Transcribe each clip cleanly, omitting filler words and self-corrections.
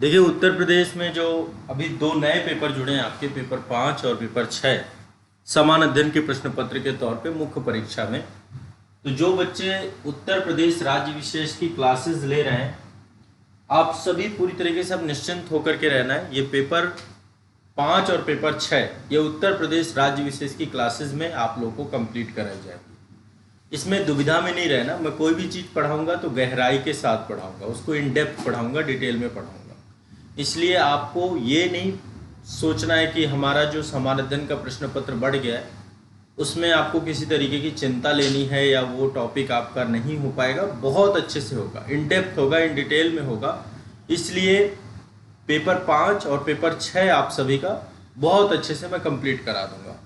देखिए, उत्तर प्रदेश में जो अभी दो नए पेपर जुड़े हैं आपके, पेपर 5 और पेपर 6, समान अध्ययन के प्रश्न पत्र के तौर पे मुख्य परीक्षा में। तो जो बच्चे उत्तर प्रदेश राज्य विशेष की क्लासेस ले रहे हैं, आप सभी पूरी तरीके से अब निश्चिंत होकर के रहना है। ये पेपर 5 और पेपर 6 ये उत्तर प्रदेश राज्य विशेष की क्लासेस में आप लोगों को कंप्लीट कराई जाएगी। इसमें दुविधा में नहीं रहना। मैं कोई भी चीज़ पढ़ाऊंगा तो गहराई के साथ पढ़ाऊंगा, उसको इन डेप्थ पढ़ाऊंगा, डिटेल में पढ़ाऊंगा। इसलिए आपको ये नहीं सोचना है कि हमारा जो समान अध्ययन का प्रश्न पत्र बढ़ गया है उसमें आपको किसी तरीके की चिंता लेनी है या वो टॉपिक आपका नहीं हो पाएगा। बहुत अच्छे से होगा, इन डेप्थ होगा, इन डिटेल में होगा। इसलिए पेपर 5 और पेपर 6 आप सभी का बहुत अच्छे से मैं कंप्लीट करा दूंगा।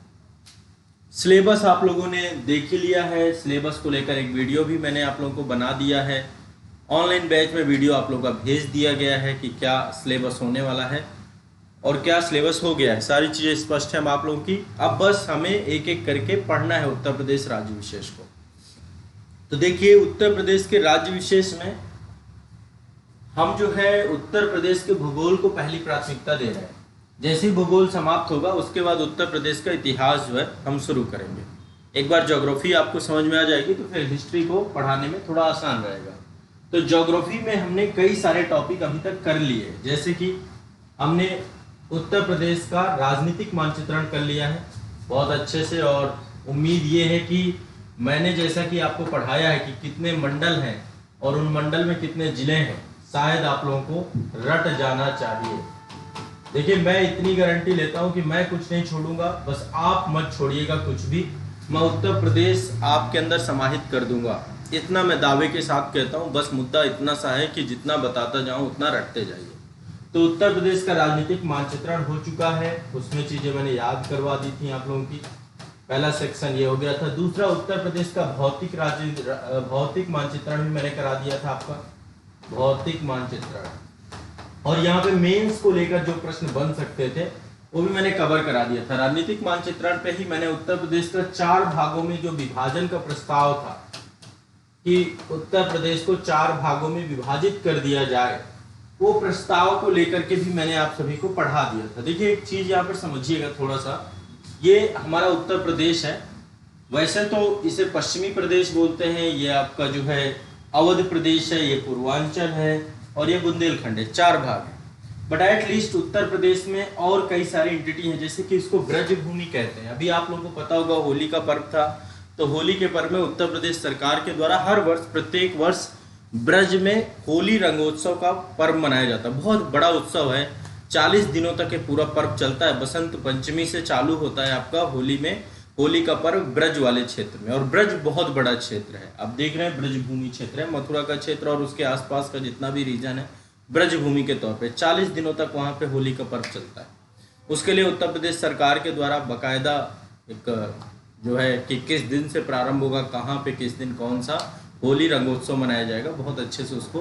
सिलेबस आप लोगों ने देख ही लिया है। सिलेबस को लेकर एक वीडियो भी मैंने आप लोगों को बना दिया है। ऑनलाइन बैच में वीडियो आप लोगों का भेज दिया गया है कि क्या सिलेबस होने वाला है और क्या सिलेबस हो गया है। सारी चीज़ें स्पष्ट है हम आप लोगों की। अब बस हमें एक एक करके पढ़ना है उत्तर प्रदेश राज्य विशेष को। तो देखिए, उत्तर प्रदेश के राज्य विशेष में हम जो है उत्तर प्रदेश के भूगोल को पहली प्राथमिकता दे रहे हैं। जैसे ही भूगोल समाप्त होगा उसके बाद उत्तर प्रदेश का इतिहास जो है हम शुरू करेंगे। एक बार ज्योग्राफी आपको समझ में आ जाएगी तो फिर हिस्ट्री को पढ़ाने में थोड़ा आसान रहेगा। तो ज्योग्राफी में हमने कई सारे टॉपिक अभी तक कर लिए, जैसे कि हमने उत्तर प्रदेश का राजनीतिक मानचित्रण कर लिया है बहुत अच्छे से। और उम्मीद ये है कि मैंने जैसा कि आपको पढ़ाया है कि कितने मंडल हैं और उन मंडल में कितने जिले हैं, शायद आप लोगों को रट जाना चाहिए। देखिए, मैं इतनी गारंटी लेता हूं कि मैं कुछ नहीं छोड़ूंगा, बस आप मत छोड़िएगा कुछ भी। मैं उत्तर प्रदेश आपके अंदर समाहित कर दूंगा, इतना मैं दावे के साथ कहता हूं। बस मुद्दा इतना सा है कि जितना बताता जाऊं उतना रटते जाइए। तो उत्तर प्रदेश का राजनीतिक मानचित्रण हो चुका है, उसमें चीजें मैंने याद करवा दी थी आप लोगों की। पहला सेक्शन ये हो गया था। दूसरा, उत्तर प्रदेश का भौतिक मानचित्रण भी मैंने करा दिया था आपका, भौतिक मानचित्रण। और यहाँ पे मेंस को लेकर जो प्रश्न बन सकते थे वो भी मैंने कवर करा दिया था। राजनीतिक मानचित्रण पे ही मैंने उत्तर प्रदेश का 4 भागों में जो विभाजन का प्रस्ताव था कि उत्तर प्रदेश को 4 भागों में विभाजित कर दिया जाए, वो प्रस्ताव को लेकर के भी मैंने आप सभी को पढ़ा दिया था। देखिए, एक चीज यहाँ पर समझिएगा थोड़ा सा। ये हमारा उत्तर प्रदेश है, वैसे तो इसे पश्चिमी प्रदेश बोलते हैं, ये आपका जो है अवध प्रदेश है, ये पूर्वांचल है और ये बुंदेलखंड है। 4 भाग है। बट एटलीस्ट उत्तर प्रदेश में और कई सारी एंटिटी हैं, जैसे कि इसको ब्रज भूमि कहते हैं। अभी आप लोगों को पता होगा होली का पर्व था, तो होली के पर्व में उत्तर प्रदेश सरकार के द्वारा हर वर्ष, प्रत्येक वर्ष ब्रज में होली रंगोत्सव का पर्व मनाया जाता है। बहुत बड़ा उत्सव है, 40 दिनों तक ये पूरा पर्व चलता है। बसंत पंचमी से चालू होता है आपका होली में, होली का पर्व ब्रज वाले क्षेत्र में। और ब्रज बहुत बड़ा क्षेत्र है, आप देख रहे हैं ब्रज भूमि क्षेत्र है। मथुरा का क्षेत्र और उसके आसपास का जितना भी रीजन है ब्रज भूमि के तौर पे 40 दिनों तक वहाँ पे होली का पर्व चलता है। उसके लिए उत्तर प्रदेश सरकार के द्वारा बाकायदा एक जो है कि किस दिन से प्रारंभ होगा, कहाँ पे किस दिन कौन सा होली रंगोत्सव मनाया जाएगा, बहुत अच्छे से उसको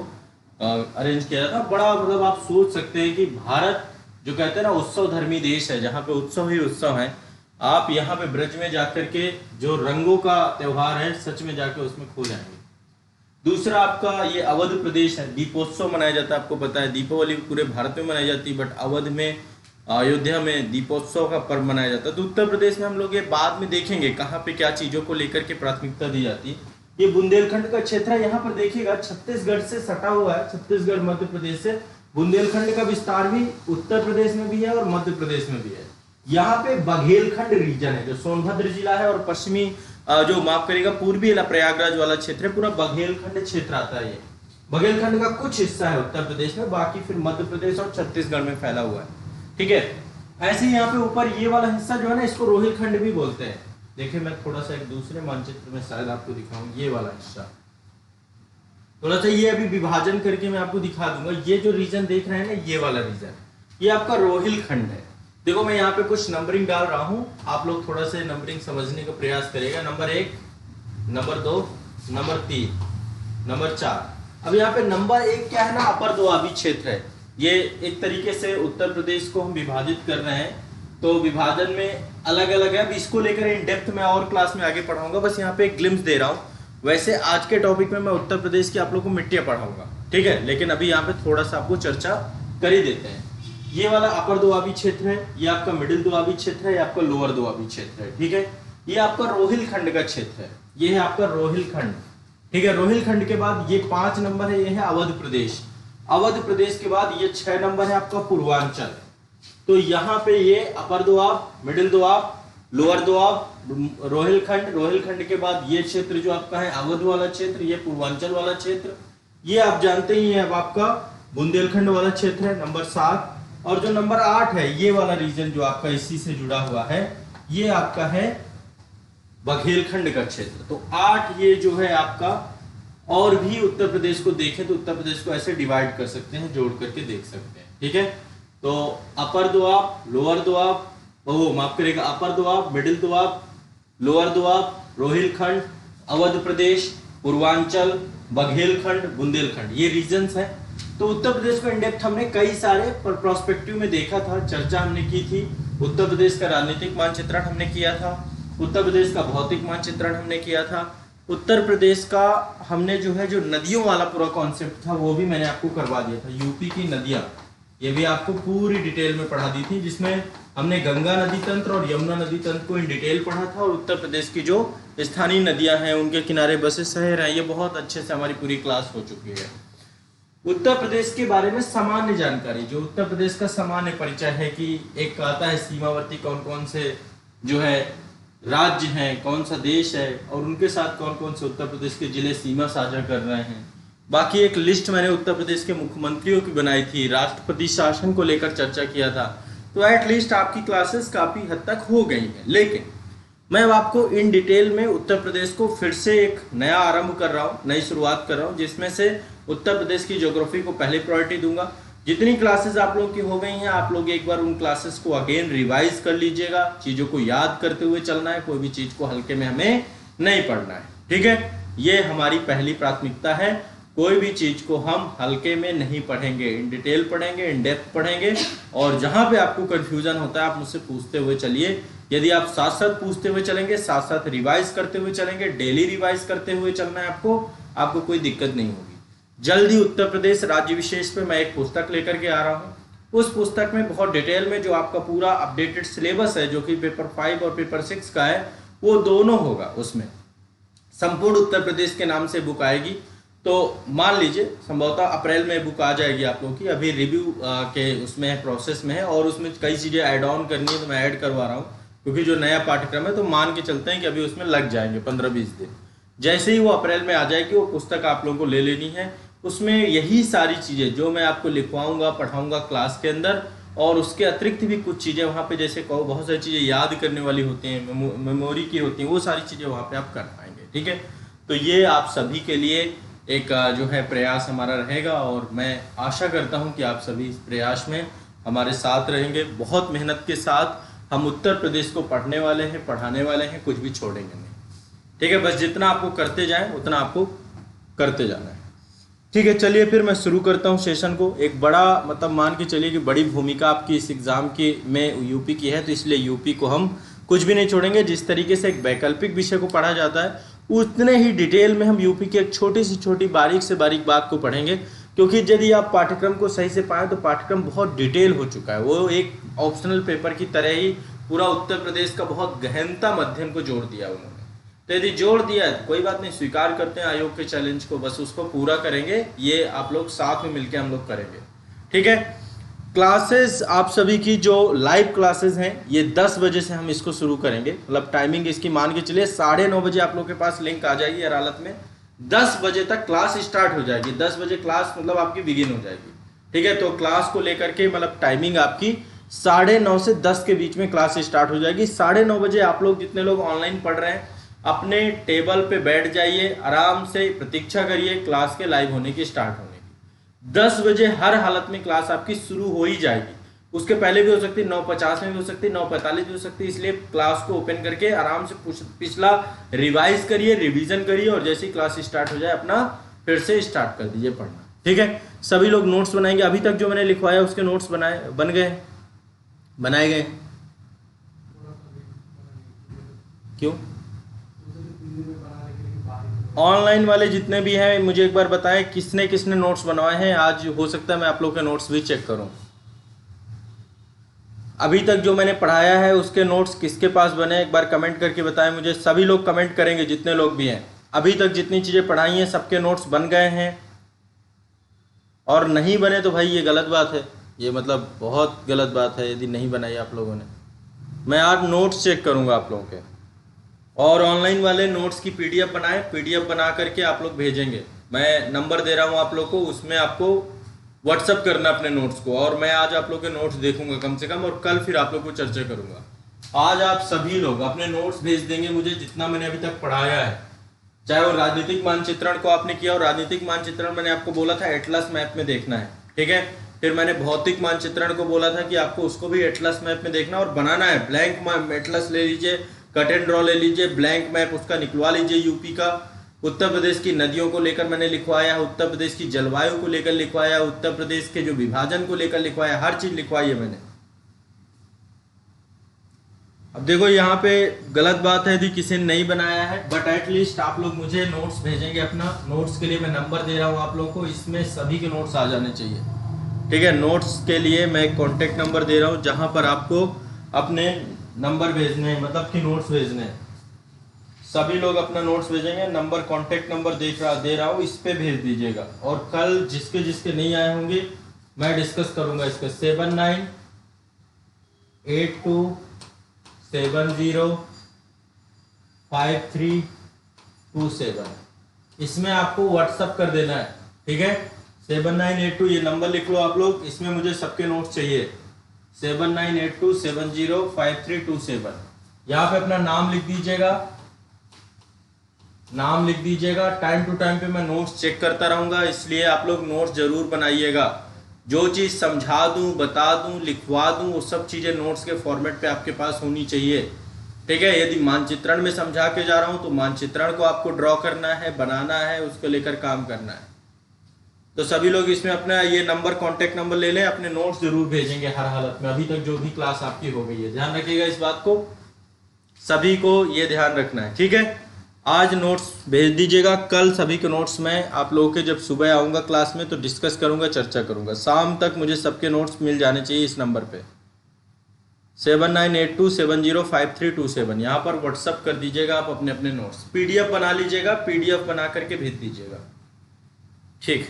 अरेंज किया जाता है। बड़ा मतलब आप सोच सकते हैं कि भारत जो कहते हैं ना उत्सव धर्मी देश है, जहाँ पे उत्सव ही उत्सव है। आप यहाँ पे ब्रज में जाकर के जो रंगों का त्योहार है, सच में जाकर उसमें खो जाएंगे। दूसरा, आपका ये अवध प्रदेश है, दीपोत्सव मनाया जाता है। आपको पता है दीपावली पूरे भारत में मनाई जाती है, बट अवध में, अयोध्या में दीपोत्सव का पर्व मनाया जाता है। तो उत्तर प्रदेश में हम लोग ये बाद में देखेंगे कहाँ पे क्या चीजों को लेकर के प्राथमिकता दी जाती है। ये बुंदेलखंड का क्षेत्र है, यहाँ पर देखिएगा छत्तीसगढ़ से सटा हुआ है, छत्तीसगढ़ मध्य प्रदेश से। बुंदेलखंड का विस्तार भी उत्तर प्रदेश में भी है और मध्य प्रदेश में भी है। यहाँ पे बघेलखंड रीजन है जो सोनभद्र जिला है, और पश्चिमी जो माफ करेगा पूर्वी प्रयागराज वाला क्षेत्र है, पूरा बघेलखंड क्षेत्र आता है। ये बघेलखंड का कुछ हिस्सा है उत्तर प्रदेश में, बाकी फिर मध्य प्रदेश और छत्तीसगढ़ में फैला हुआ है। ठीक है, ऐसे यहाँ पे ऊपर ये वाला हिस्सा जो है ना, इसको रोहिलखंड भी बोलते हैं। देखिए, मैं थोड़ा सा एक दूसरे मानचित्र में शायद आपको दिखाऊं, ये वाला हिस्सा थोड़ा सा ये अभी विभाजन करके मैं आपको दिखा दूंगा। ये जो रीजन देख रहे हैं ना, ये वाला रीजन, ये आपका रोहिलखंड है। देखो, मैं यहाँ पे कुछ नंबरिंग डाल रहा हूँ, आप लोग थोड़ा सा नंबरिंग समझने का प्रयास करेगा। Number 1, number 2, number 3, number 4। अब यहाँ पे नंबर 1 क्या है ना, अपर दोआबी क्षेत्र है। ये एक तरीके से उत्तर प्रदेश को हम विभाजित कर रहे हैं, तो विभाजन में अलग अलग है। अब इसको लेकर इन डेप्थ में और क्लास में आगे पढ़ाऊंगा, बस यहाँ पे एक ग्लिम्स दे रहा हूँ। वैसे आज के टॉपिक में मैं उत्तर प्रदेश की आप लोग को मिट्टियां पढ़ाऊंगा, ठीक है, लेकिन अभी यहाँ पे थोड़ा सा आपको चर्चा कर ही देते हैं। ये वाला अपर दोआबी क्षेत्र है, ये आपका मिडिल दोआबी क्षेत्र है, ये आपका लोअर दोआबी क्षेत्र है। ठीक है, ये आपका रोहिलखंड का क्षेत्र है, ये है आपका रोहिलखंड। ठीक है, रोहिलखंड के बाद ये 5 नंबर है, ये है अवध प्रदेश। अवध प्रदेश के बाद ये 6 नंबर है आपका पूर्वांचल। तो यहाँ पे ये अपर दोआब, मिडिल दोआब, लोअर दोआब, रोहिलखंड, रोहिलखंड के बाद ये क्षेत्र जो आपका है अवध वाला क्षेत्र, ये पूर्वांचल वाला क्षेत्र, ये आप जानते ही हैं। अब आपका बुंदेलखंड वाला क्षेत्र है नंबर 7, और जो नंबर 8 है ये वाला रीजन जो आपका इसी से जुड़ा हुआ है, ये आपका है बघेलखंड का क्षेत्र। तो 8 ये जो है आपका, और भी उत्तर प्रदेश को देखें तो उत्तर प्रदेश को ऐसे डिवाइड कर सकते हैं, जोड़ करके देख सकते हैं। ठीक है, तो अपर दोआब, लोअर दोआब, वो माफ करेगा, अपर दोआब, मिडिल दोआब, लोअर दोआब, रोहिलखंड, अवध प्रदेश, पूर्वांचल, बघेलखंड, बुंदेलखंड, ये रीजन्स हैं। तो उत्तर प्रदेश को इंडेप्थ हमने कई सारे प्रोस्पेक्टिव में देखा था, चर्चा हमने की थी। उत्तर प्रदेश का राजनीतिक मानचित्रण हमने किया था, उत्तर प्रदेश का भौतिक मानचित्रण हमने किया था, उत्तर प्रदेश का हमने जो है जो नदियों वाला पूरा कॉन्सेप्ट था वो भी मैंने आपको करवा दिया था। यूपी की नदियां, ये भी आपको पूरी डिटेल में पढ़ा दी थी, जिसमें हमने गंगा नदी तंत्र और यमुना नदी तंत्र को इन डिटेल पढ़ा था। और उत्तर प्रदेश की जो स्थानीय नदियां हैं, उनके किनारे बसे शहर हैं, ये बहुत अच्छे से हमारी पूरी क्लास हो चुकी है। उत्तर प्रदेश के बारे में सामान्य जानकारी, जो उत्तर प्रदेश का सामान्य परिचय है कि एक आता है सीमावर्ती कौन कौन से जो है राज्य हैं, कौन सा देश है, और उनके साथ कौन कौन से उत्तर प्रदेश के जिले सीमा साझा कर रहे हैं। बाकी एक लिस्ट मैंने उत्तर प्रदेश के मुख्यमंत्रियों की बनाई थी, राष्ट्रपति शासन को लेकर चर्चा किया था। तो एटलीस्ट आपकी क्लासेस काफी हद तक हो गई हैं, लेकिन मैं अब आपको इन डिटेल में उत्तर प्रदेश को फिर से एक नया आरंभ कर रहा हूँ, नई शुरुआत कर रहा हूँ, जिसमें से उत्तर प्रदेश की ज्योग्राफी को पहले प्रायोरिटी दूंगा। जितनी क्लासेस आप लोग की हो गई हैं, आप लोग एक बार उन क्लासेस को अगेन रिवाइज कर लीजिएगा। चीज़ों को याद करते हुए चलना है, कोई भी चीज़ को हल्के में हमें नहीं पढ़ना है। ठीक है, ये हमारी पहली प्राथमिकता है। कोई भी चीज़ को हम हल्के में नहीं पढ़ेंगे, इन डिटेल पढ़ेंगे, इन डेप्थ पढ़ेंगे। और जहाँ पे आपको कन्फ्यूजन होता है आप मुझसे पूछते हुए चलिए। यदि आप साथ साथ पूछते हुए चलेंगे, साथ साथ रिवाइज करते हुए चलेंगे, डेली रिवाइज करते हुए चलना है आपको कोई दिक्कत नहीं होगी। जल्द ही उत्तर प्रदेश राज्य विशेष पे मैं एक पुस्तक लेकर के आ रहा हूँ। उस पुस्तक में बहुत डिटेल में जो आपका पूरा अपडेटेड सिलेबस है, जो कि पेपर 5 और पेपर 6 का है, वो दोनों होगा। उसमें संपूर्ण उत्तर प्रदेश के नाम से बुक आएगी। तो मान लीजिए संभवतः अप्रैल में बुक आ जाएगी आप लोगों की, अभी रिव्यू के उसमें प्रोसेस में है, और उसमें कई चीज़ें ऐड ऑन करनी है तो मैं ऐड करवा रहा हूँ, क्योंकि जो नया पाठ्यक्रम है तो मान के चलते हैं कि अभी उसमें लग जाएंगे 15-20 दिन। जैसे ही वो अप्रैल में आ जाएगी वो पुस्तक आप लोगों को ले लेनी है। उसमें यही सारी चीज़ें जो मैं आपको लिखवाऊंगा, पढ़ाऊंगा क्लास के अंदर, और उसके अतिरिक्त भी कुछ चीज़ें वहाँ पे जैसे कहो बहुत सारी चीज़ें याद करने वाली होती हैं, मेमोरी की होती हैं, वो सारी चीज़ें वहाँ पे आप कर पाएंगे। ठीक है, तो ये आप सभी के लिए एक जो है प्रयास हमारा रहेगा, और मैं आशा करता हूँ कि आप सभी इस प्रयास में हमारे साथ रहेंगे। बहुत मेहनत के साथ हम उत्तर प्रदेश को पढ़ने वाले हैं, पढ़ाने वाले हैं, कुछ भी छोड़ेंगे नहीं। ठीक है, बस जितना आपको करते जाएं उतना आपको करते जाना है। ठीक है, चलिए फिर मैं शुरू करता हूं सेशन को। एक बड़ा मतलब मान के चलिए कि बड़ी भूमिका आपकी इस एग्ज़ाम की में यूपी की है, तो इसलिए यूपी को हम कुछ भी नहीं छोड़ेंगे। जिस तरीके से एक वैकल्पिक विषय को पढ़ा जाता है, उतने ही डिटेल में हम यूपी की एक छोटी से छोटी बारीक से बारीक बात को पढ़ेंगे। क्योंकि यदि आप पाठ्यक्रम को सही से पाएँ तो पाठ्यक्रम बहुत डिटेल हो चुका है, वो एक ऑप्शनल पेपर की तरह ही पूरा उत्तर प्रदेश का बहुत गहनता मध्यम को जोड़ दिया उन्होंने। तो यदि जोड़ दिया है कोई बात नहीं, स्वीकार करते हैं आयोग के चैलेंज को, बस उसको पूरा करेंगे। ये आप लोग साथ में मिलकर हम लोग करेंगे। ठीक है, क्लासेस आप सभी की जो लाइव क्लासेस हैं ये 10 बजे से हम इसको शुरू करेंगे। मतलब टाइमिंग इसकी मान के चलिए 9:30 बजे आप लोग के पास लिंक आ जाएगी अदालत में, 10 बजे तक क्लास स्टार्ट हो जाएगी। 10 बजे क्लास मतलब आपकी बिगिन हो जाएगी। ठीक है, तो क्लास को लेकर के मतलब टाइमिंग आपकी 9:30 से 10 के बीच में क्लास स्टार्ट हो जाएगी। 9:30 बजे आप लोग जितने लोग ऑनलाइन पढ़ रहे हैं अपने टेबल पे बैठ जाइए, आराम से प्रतीक्षा करिए क्लास के लाइव होने की, स्टार्ट होने की। 10 बजे हर हालत में क्लास आपकी शुरू हो ही जाएगी। उसके पहले भी हो सकती है, 9:50 में भी हो सकती है, 9:45 भी हो सकती है। इसलिए क्लास को ओपन करके आराम से पिछला रिवाइज करिए, रिवीजन करिए, और जैसे ही क्लास स्टार्ट हो जाए अपना फिर से स्टार्ट कर दीजिए पढ़ना। ठीक है, सभी लोग नोट्स बनाएंगे। अभी तक जो मैंने लिखवाया उसके नोट्स बनाए गए। क्यों? ऑनलाइन वाले जितने भी हैं मुझे एक बार बताएं किसने किसने नोट्स बनवाए हैं। आज हो सकता है मैं आप लोग के नोट्स भी चेक करूं। अभी तक जो मैंने पढ़ाया है उसके नोट्स किसके पास बने, एक बार कमेंट करके बताएं मुझे। सभी लोग कमेंट करेंगे जितने लोग भी हैं। अभी तक जितनी चीज़ें पढ़ाई हैं सबके नोट्स बन गए हैं, और नहीं बने तो भाई ये गलत बात है, ये मतलब बहुत गलत बात है यदि नहीं बनाई आप लोगों ने। मैं आज नोट्स चेक करूंगा आप लोगों के। और ऑनलाइन वाले नोट्स की पीडीएफ बनाएं, पीडीएफ बना करके आप लोग भेजेंगे। मैं नंबर दे रहा हूं आप लोग को, उसमें आपको व्हाट्सअप करना अपने नोट्स को, और मैं आज आप लोग के नोट्स देखूंगा कम से कम, और कल फिर आप लोग को चर्चा करूंगा। आज आप सभी लोग अपने नोट्स भेज देंगे मुझे जितना मैंने अभी तक पढ़ाया है, चाहे वो राजनीतिक मानचित्रण को आपने किया, और राजनीतिक मानचित्रण मैंने आपको बोला था एटलस मैप में देखना है, ठीक है। फिर मैंने भौतिक मानचित्रण को बोला था कि आपको उसको भी एटलस मैप में देखना और बनाना है। ब्लैंक एटलस ले लीजिए, कट एंड ड्रॉ ले लीजिए, ब्लैंक मैप उसका निकलवा लीजिए। यूपी का, उत्तर प्रदेश की नदियों को लेकर मैंने लिखवाया, उत्तर प्रदेश की जलवायु को लेकर लिखवाया, उत्तर प्रदेश के जो विभाजन को लेकर लिखवाया, हर चीज लिखवाई है मैंने। अब देखो यहाँ पे गलत बात है यदि किसी ने नहीं बनाया है, बट एटलीस्ट आप लोग मुझे नोट्स भेजेंगे अपना। नोट्स के लिए मैं नंबर दे रहा हूँ आप लोगों को, इसमें सभी के नोट्स आ जाने चाहिए, ठीक है। नोट्स के लिए मैं कॉन्टेक्ट नंबर दे रहा हूँ जहां पर आपको अपने नंबर भेजने हैं, मतलब कि नोट्स भेजने हैं। सभी लोग अपना नोट्स भेजेंगे, नंबर कॉन्टेक्ट नंबर दे रहा हूँ, इस पे भेज दीजिएगा। और कल जिसके जिसके नहीं आए होंगे मैं डिस्कस करूंगा इसके। 7982705327 इसमें आपको व्हाट्सअप कर देना है, ठीक है। 7982 ये नंबर लिख लो आप लोग, इसमें मुझे सबके नोट्स चाहिए। 7982705327 यहाँ पे अपना नाम लिख दीजिएगा, नाम लिख दीजिएगा। टाइम टू टाइम पे मैं नोट्स चेक करता रहूंगा, इसलिए आप लोग नोट्स जरूर बनाइएगा। जो चीज समझा दूं, बता दूं, लिखवा दूं, वो सब चीजें नोट्स के फॉर्मेट पे आपके पास होनी चाहिए, ठीक है। यदि मानचित्रण में समझा के जा रहा हूं तो मानचित्रण को आपको ड्रॉ करना है, बनाना है, उसको लेकर काम करना है। तो सभी लोग इसमें अपना ये नंबर कॉन्टेक्ट नंबर ले लें, अपने नोट्स जरूर भेजेंगे हर हालत में। अभी तक जो भी क्लास आपकी हो गई है, ध्यान रखिएगा इस बात को, सभी को ये ध्यान रखना है, ठीक है। आज नोट्स भेज दीजिएगा, कल सभी के नोट्स मैं आप लोगों के जब सुबह आऊँगा क्लास में तो डिस्कस करूँगा, चर्चा करूँगा। शाम तक मुझे सबके नोट्स मिल जाने चाहिए इस नंबर पे 7982705327 यहाँ पर व्हाट्सअप कर दीजिएगा आप अपने अपने नोट्स। पीडीएफ बना लीजिएगा, पीडीएफ बना करके भेज दीजिएगा, ठीक।